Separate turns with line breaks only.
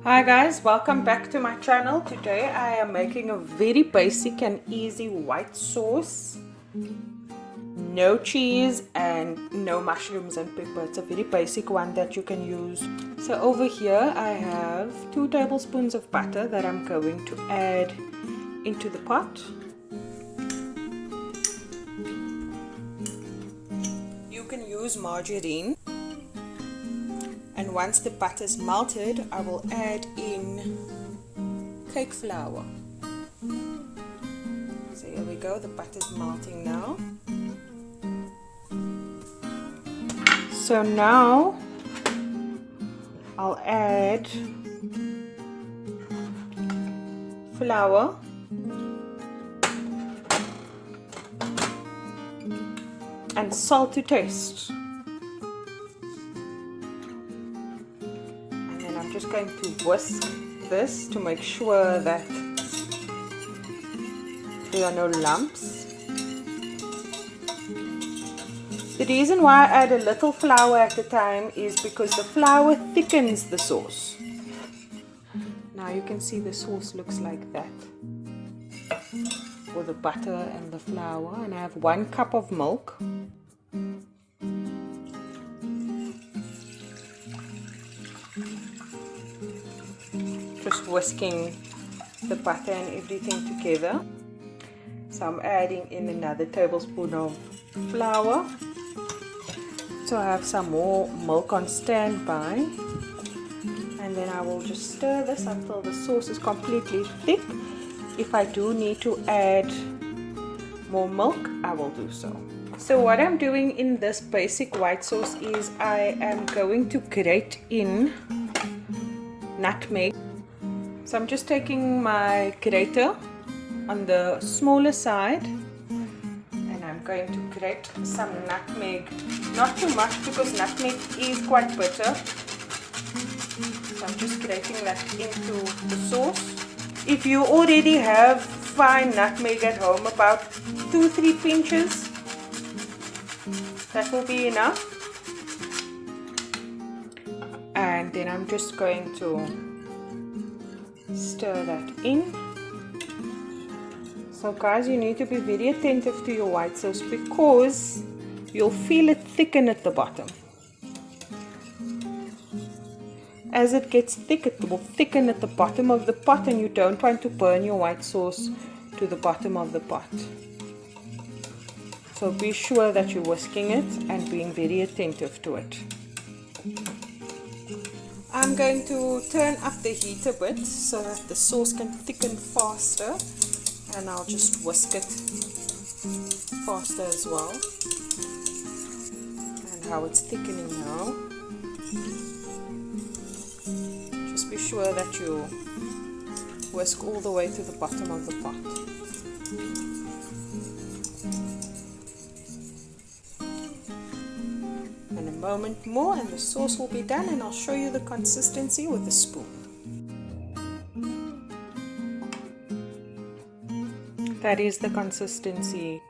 Hi guys, welcome back to my channel. Today I am making a very basic and easy white sauce. No cheese and no mushrooms and pepper. It's a very basic one that you can use. So over here I have 2 tablespoons of butter that I'm going to add into the pot. You can use margarine. And once the butter is melted, I will add in cake flour. So here we go, the butter is melting now. So now I'll add flour, and salt to taste. I'm just going to whisk this to make sure that there are no lumps. The reason why I add a little flour at a time is because the flour thickens the sauce. Now you can see the sauce looks like that with the butter and the flour, and I have 1 cup of milk. Just whisking the butter and everything together. So I'm adding in another tablespoon of flour. So I have some more milk on standby, and then I will just stir this until the sauce is completely thick. If I do need to add more milk, I will do so. So what I'm doing in this basic white sauce is I am going to grate in nutmeg. So I'm just taking my grater on the smaller side and I'm going to grate some nutmeg. Not too much because nutmeg is quite bitter. So I'm just grating that into the sauce. If you already have fine nutmeg at home, about 2-3 pinches, that will be enough. And then I'm just going to stir that in. So guys, you need to be very attentive to your white sauce because you'll feel it thicken at the bottom. As it gets thick, it will thicken at the bottom of the pot, and you don't want to burn your white sauce to the bottom of the pot. So be sure that you're whisking it and being very attentive to it. I'm going to turn up the heat a bit so that the sauce can thicken faster, and I'll just whisk it faster as well. And how it's thickening now. Just be sure that you whisk all the way to the bottom of the pot. And a moment more and the sauce will be done, and I'll show you the consistency with a spoon. That is the consistency.